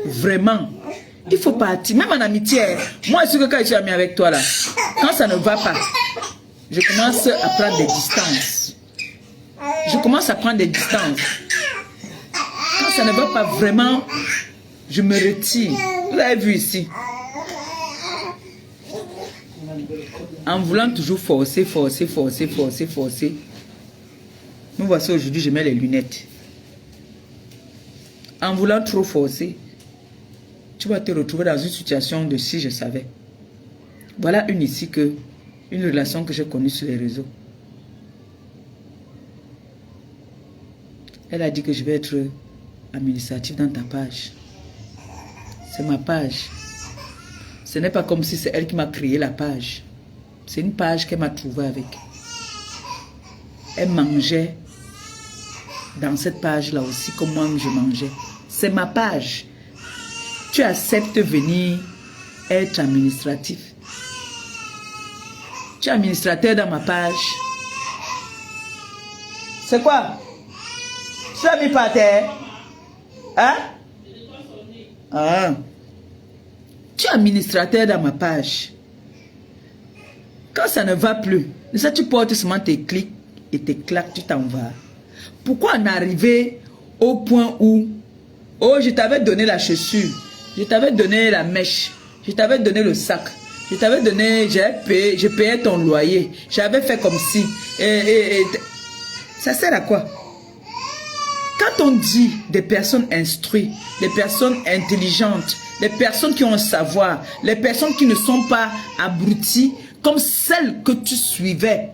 vraiment, il faut partir. Même en amitié, moi, je suis que quand je suis ami avec toi là, quand ça ne va pas, je commence à prendre des distances. Je commence à prendre des distances. Quand ça ne va pas vraiment, je me retire. Vous l'avez vu ici. En voulant toujours forcer. Nous voici aujourd'hui, je mets les lunettes. En voulant trop forcer, tu vas te retrouver dans une situation de si je savais. Voilà une relation que j'ai connue sur les réseaux. Elle a dit que je vais être administrative dans ta page. C'est ma page. Ce n'est pas comme si c'est elle qui m'a créé la page. C'est une page qu'elle m'a trouvée avec. Elle mangeait dans cette page-là aussi comme moi je mangeais. C'est ma page. Tu acceptes venir être administratif. Tu es administrateur dans ma page. C'est quoi? Tu l'as mis par terre? Hein? Ah. Tu es administrateur dans ma page. Quand ça ne va plus, ça tu portes seulement tes clics et tes claques, tu t'en vas. Pourquoi en arriver au point où, oh, je t'avais donné la chaussure, je t'avais donné la mèche, je t'avais donné le sac, je t'avais donné, je payais ton loyer, j'avais fait comme si, ça sert à quoi? Quand on dit des personnes instruites, des personnes intelligentes, des personnes qui ont un savoir, les personnes qui ne sont pas abruties comme celles que tu suivais,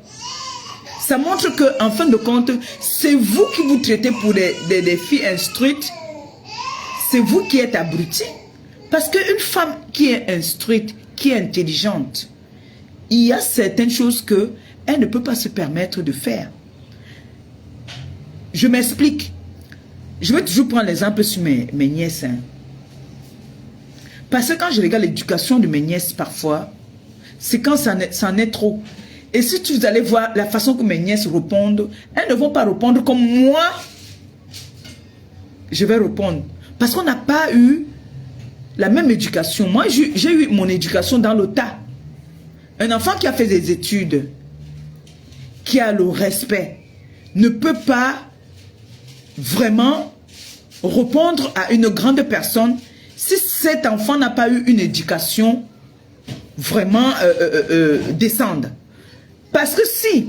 ça montre que en fin de compte, c'est vous qui vous traitez pour des filles instruites, c'est vous qui êtes abrutis. Parce qu'une femme qui est instruite, qui est intelligente, il y a certaines choses qu'elle ne peut pas se permettre de faire. Je m'explique. Je vais toujours prendre l'exemple sur mes nièces. Hein. Parce que quand je regarde l'éducation de mes nièces parfois, c'est quand ça en est trop. Et si vous allez voir la façon que mes nièces répondent, elles ne vont pas répondre comme moi, je vais répondre. Parce qu'on n'a pas eu la même éducation. Moi, j'ai eu mon éducation dans le tas. Un enfant qui a fait des études, qui a le respect, ne peut pas vraiment répondre à une grande personne si cet enfant n'a pas eu une éducation vraiment décente. Parce que si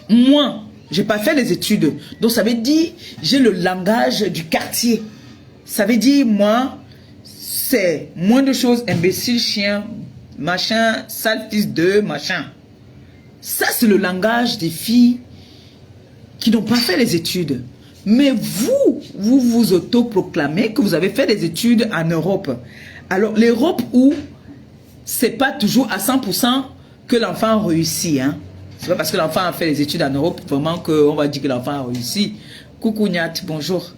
moi, j'ai pas fait les études, donc ça veut dire j'ai le langage du quartier. Ça veut dire moi, c'est moins de choses, imbécile, chien, machin, sale fils de, machin. Ça, c'est le langage des filles qui n'ont pas fait les études. Mais vous vous autoproclamez que vous avez fait des études en Europe. Alors, l'Europe où c'est pas toujours à 100% que l'enfant réussit. Hein. C'est pas parce que l'enfant a fait les études en Europe vraiment qu'on va dire que l'enfant a réussi. Coucou Niat, bonjour.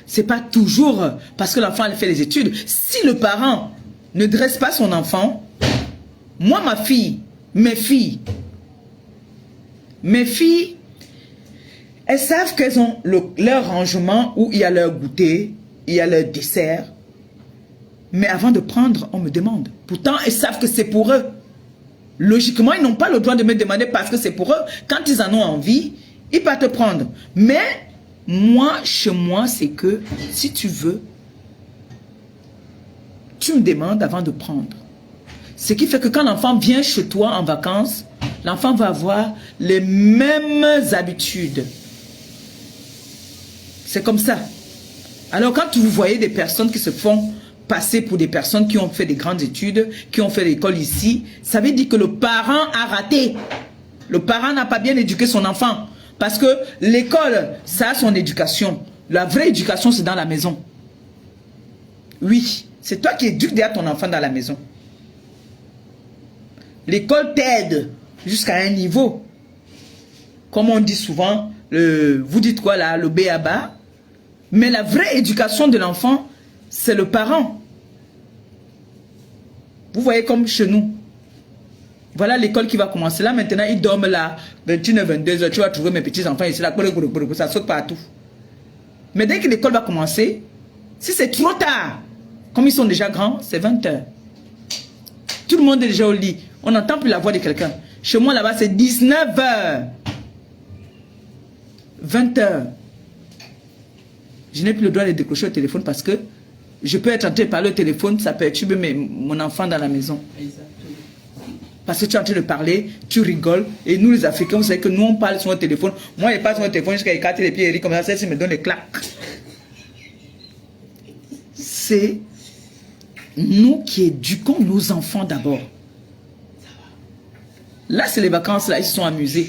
C'est pas toujours parce que l'enfant a fait les études. Si le parent ne dresse pas son enfant, moi, ma fille, mes filles, elles savent qu'elles ont leur rangement où il y a leur goûter, il y a leur dessert. Mais avant de prendre, on me demande. Pourtant, elles savent que c'est pour eux. Logiquement, ils n'ont pas le droit de me demander parce que c'est pour eux. Quand ils en ont envie, ils peuvent te prendre. Mais moi, chez moi, c'est que si tu veux, tu me demandes avant de prendre. Ce qui fait que quand l'enfant vient chez toi en vacances, l'enfant va avoir les mêmes habitudes. C'est comme ça. Alors quand vous voyez des personnes qui se font passer pour des personnes qui ont fait des grandes études, qui ont fait l'école ici, ça veut dire que le parent a raté. Le parent n'a pas bien éduqué son enfant. Parce que l'école, ça a son éducation. La vraie éducation, c'est dans la maison. Oui, c'est toi qui éduques déjà ton enfant dans la maison. L'école t'aide jusqu'à un niveau. Comme on dit souvent, vous dites quoi là, le B.A.B.A. Mais la vraie éducation de l'enfant, c'est le parent. Vous voyez comme chez nous. Voilà l'école qui va commencer. Là maintenant, ils dorment là, 21h, 22h. Tu vas trouver mes petits-enfants ici, là, ça saute partout. Mais dès que l'école va commencer, si c'est trop tard, Comme ils sont déjà grands, c'est 20 heures. Tout le monde est déjà au lit. On n'entend plus la voix de quelqu'un. Chez moi, là-bas, c'est 19 heures. 20 heures. Je n'ai plus le droit de décrocher au téléphone parce que je peux être en train de parler au téléphone, ça perturbe mon enfant dans la maison. Exactement. Parce que tu es en train de parler, tu rigoles. Et nous, les Africains, vous savez que nous, on parle sur le téléphone. Moi, je parle sur le téléphone jusqu'à écarter les pieds et rire comme ça, celle-ci me donne des claques. C'est nous qui éduquons nos enfants d'abord. Là, c'est les vacances, là, ils se sont amusés.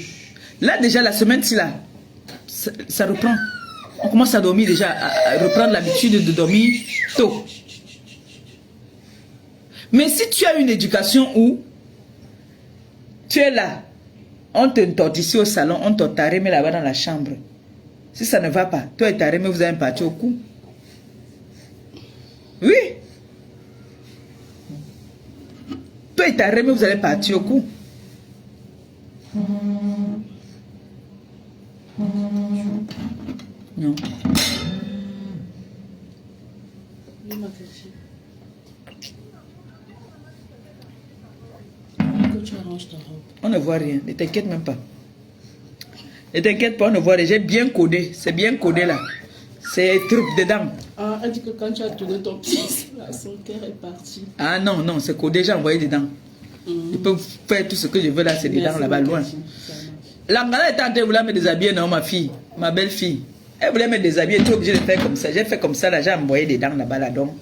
Là, déjà, la semaine-ci, là, ça reprend. On commence à dormir déjà, à reprendre l'habitude de dormir tôt. Mais si tu as une éducation où tu es là, on te torte ici au salon, on te taré, mais là-bas dans la chambre. Si ça ne va pas, toi et taré, mais vous avez un parti au cou. Oui. Toi et taré, mais vous allez partir au cou. Non. On ne voit rien, ne t'inquiète même pas. Ne t'inquiète pas, on ne voit rien. J'ai bien codé, c'est bien codé là. C'est truc dedans. Ah, elle dit que quand tu as tourné ton pied, son cœur est parti. Ah non, non, c'est codé, j'ai envoyé dedans. Je peux faire tout ce que je veux là, c'est dedans là-bas, loin. L'Angala est en train de vouloir me déshabiller, non, ma fille, ma belle-fille. Elle voulait me déshabiller, tu es obligé de faire comme ça. J'ai fait comme ça, là, j'ai envoyé dedans là-bas, là, donc.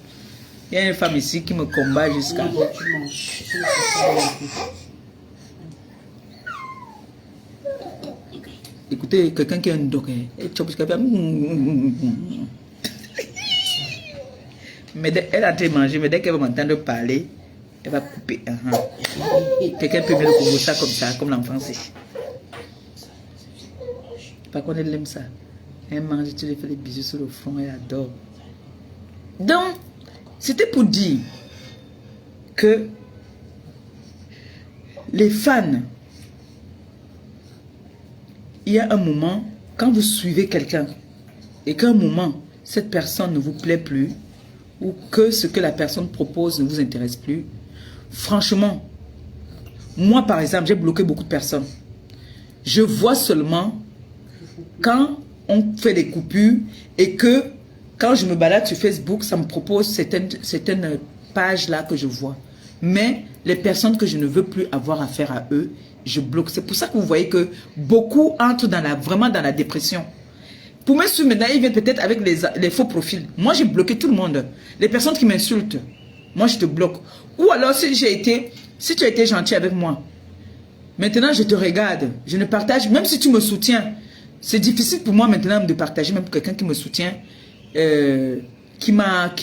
Il y a une femme ici qui me combat jusqu'à... Écoutez, quelqu'un qui a une doc, mais elle a été mangée, mais dès qu'elle va m'entendre parler, elle va couper. Quelqu'un peut me le combo ça comme ça, comme l'enfant c'est. Par contre, elle aime ça. Elle mange, tu lui fais des bisous sur le front, elle adore. Donc, c'était pour dire que les fans, il y a un moment, quand vous suivez quelqu'un et qu'à un moment, cette personne ne vous plaît plus ou que ce que la personne propose ne vous intéresse plus, franchement, moi par exemple, j'ai bloqué beaucoup de personnes. Je vois seulement quand on fait des coupures et que quand je me balade sur Facebook, ça me propose certaines pages là que je vois. Mais les personnes que je ne veux plus avoir affaire à eux, je bloque. C'est pour ça que vous voyez que beaucoup entrent vraiment dans la dépression. Pour me suivre maintenant, ils viennent peut-être avec les faux profils. Moi, j'ai bloqué tout le monde. Les personnes qui m'insultent, moi, je te bloque. Ou alors, si tu as été gentil avec moi, maintenant, je te regarde, je ne partage, même si tu me soutiens, c'est difficile pour moi maintenant de partager, même pour quelqu'un qui me soutient, qui m'a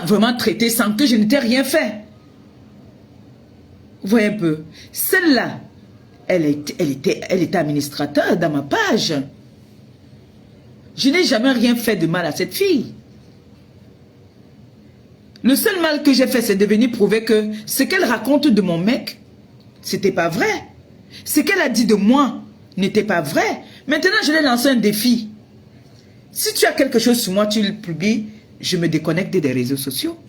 vraiment traité sans que je n'étais rien fait. Vous voyez un peu. Celle-là, elle était administrateur dans ma page. Je n'ai jamais rien fait de mal à cette fille. Le seul mal que j'ai fait, c'est de venir prouver que ce qu'elle raconte de mon mec, c'était pas vrai. Ce qu'elle a dit de moi n'était pas vrai. Maintenant, je lui ai lancé un défi. Si tu as quelque chose sur moi, tu le publies, je me déconnecte des réseaux sociaux.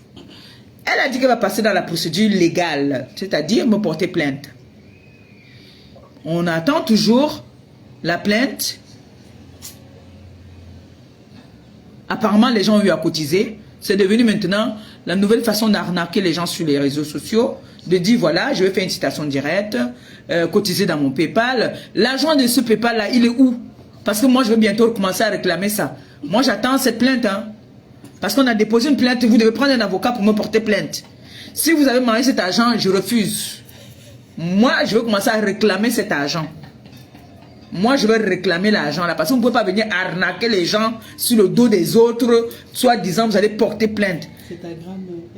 Elle a dit qu'elle va passer dans la procédure légale, c'est-à-dire me porter plainte. On attend toujours la plainte. Apparemment, les gens ont eu à cotiser. C'est devenu maintenant la nouvelle façon d'arnaquer les gens sur les réseaux sociaux. De dire, voilà, je vais faire une citation directe, cotiser dans mon PayPal. L'argent de ce PayPal-là, il est où? Parce que moi, je vais bientôt commencer à réclamer ça. Moi, j'attends cette plainte, hein. Parce qu'on a déposé une plainte, vous devez prendre un avocat pour me porter plainte. Si vous avez mangé cet argent, je refuse. Moi, je veux commencer à réclamer cet argent. Moi, je veux réclamer l'argent là. Parce qu'on ne peut pas venir arnaquer les gens sur le dos des autres, soit disant vous allez porter plainte.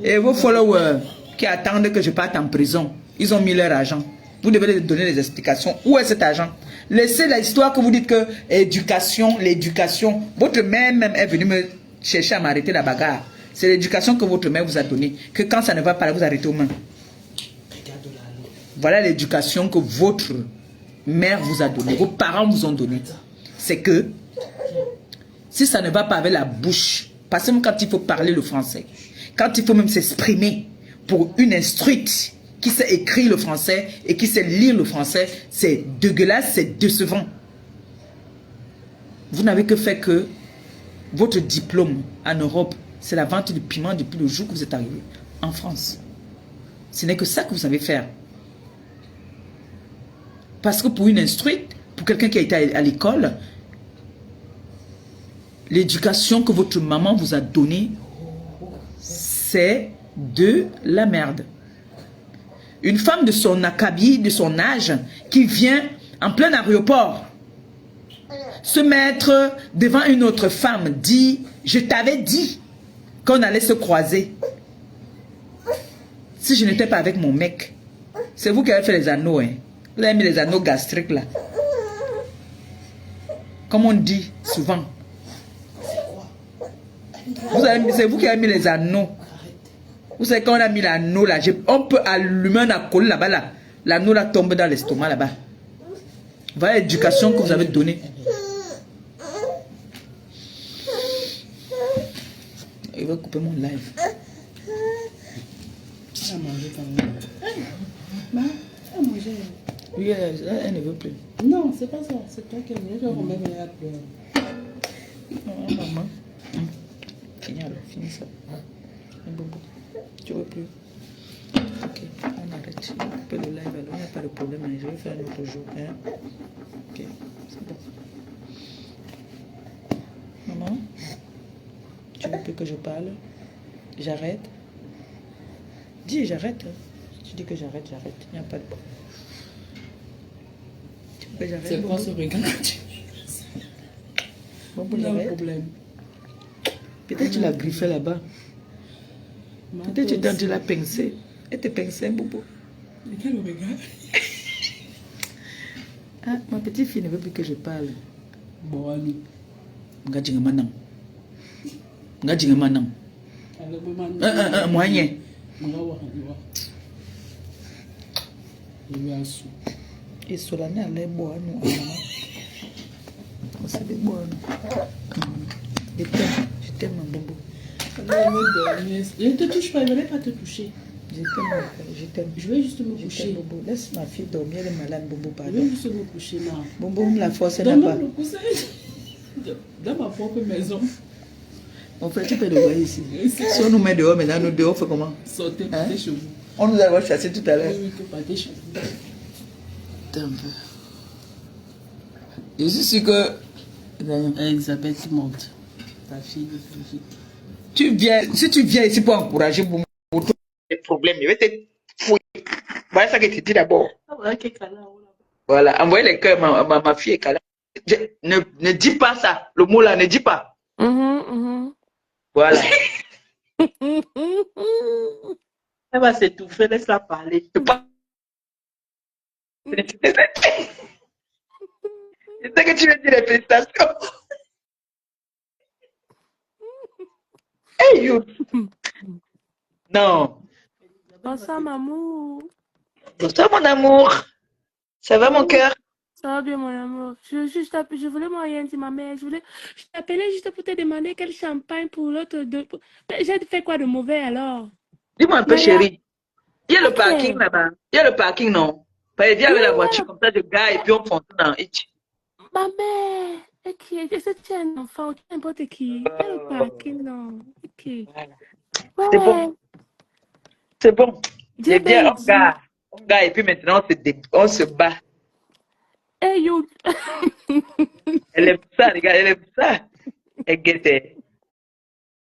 Et vos followers qui attendent que je parte en prison, ils ont mis leur argent. Vous devez leur donner des explications. Où est cet argent? Laissez l'histoire que vous dites que l'éducation. Votre mère même est venue me chercher à m'arrêter la bagarre. C'est l'éducation que votre mère vous a donnée. Que quand ça ne va pas, vous arrêtez aux mains. Voilà l'éducation que votre mère vous a donnée. Vos parents vous ont donnée. C'est que si ça ne va pas avec la bouche Parce que même quand il faut parler le français, quand il faut même s'exprimer pour une instruite qui sait écrire le français et qui sait lire le français, c'est dégueulasse, c'est décevant. Vous n'avez que fait que votre diplôme en Europe, c'est la vente de piment depuis le jour que vous êtes arrivé en France. Ce n'est que ça que vous savez faire. Parce que pour une instruite, pour quelqu'un qui a été à l'école, l'éducation que votre maman vous a donnée, c'est de la merde. Une femme de son acabit, de son âge, qui vient en plein aéroport, se mettre devant une autre femme, dit, je t'avais dit qu'on allait se croiser. Si je n'étais pas avec mon mec, c'est vous qui avez fait les anneaux, hein. Vous avez mis les anneaux gastriques là. Comme on dit souvent. C'est vous qui avez mis les anneaux. Vous savez quand on a mis l'anneau là, on peut allumer un alcool là-bas là. L'anneau là tombe dans l'estomac là-bas. Voilà l'éducation que vous avez donnée. Il va couper mon live. Elle a mangé quand même. Elle a mangé. Oui, elle ne veut plus. Non, c'est pas ça. C'est toi qui as remettre à pleurer. Maman. Finis alors, finis ça. Tu veux plus? Ok, on arrête. On coupe le live alors, il n'y a pas de problème. Je vais faire un autre jour. Hein? Ok, c'est bon. Maman, tu veux plus que je parle? J'arrête? Dis, j'arrête. Tu dis que j'arrête, j'arrête. Il n'y a pas de problème. Tu veux que j'arrête? C'est quoi ce regard que tu Bon, Il y a un problème. peut-être tu l'as griffé là-bas. Peut-être tu l'as pincé. Elle te pincé, Bobo. Mais quel regard? Ah, ma petite fille ne veut plus que je parle. Bon, ami. Ngadjinga manam. Ngadjinga manam. Moyen. Et Solana allait boire nous. C'est des bois. Je t'aime, mon Bobo. Je ne te touche pas, je ne vais pas te toucher. Je t'aime. Je vais juste me coucher. Bobo. Laisse ma fille dormir, elle est malade, Bobo, Je pardon. vais juste me coucher là. Bobo, la force, elle n'a pas. Dans ma propre maison. Mon frère, tu peux le voir ici. Si on nous met dehors, maintenant, nous dehors, on fait comment? Sortez, Hein? partez chez vous. On nous a chassé tout à l'heure. Oui, que partez chez vous. Attends un peu. Je suis sûr que... Elisabeth monte. Ta fille de Brigitte. Tu viens, si tu viens ici pour encourager pour tous les problèmes, je vais te fouiller. Voilà ça que tu dis d'abord. Voilà, envoyez les cœurs, ma fille est câlin. Ne dis pas ça, le mot là, ne dis pas. Voilà. Elle va s'étouffer, laisse-la parler. Je sais que tu veux dire les félicitations. Hey, you. Non. Bonsoir, maman. Bonsoir, mon amour. Ça va, mon cœur? Ça va bien, mon amour. Je voulais rien dire, ma mère. Je t'appelais juste pour te demander quel champagne pour l'autre. J'ai fait quoi de mauvais alors? Dis-moi un peu, Maria. chérie. Il y a le Ok. parking là-bas. Il y a le parking, non? Viens avec Oui, la voiture comme ça de gars et puis on fonce dans Hitch. Ma mère. Ok. Est-ce que tu es un enfant ou tu es n'importe qui? Il y a le parking, non. Ok. Voilà. C'est bon. C'est bon. Dieu C'est bien, bendice. on gars et puis maintenant on se bat. Hey, you. Elle aime ça, les gars, elle aime ça. Elle guette.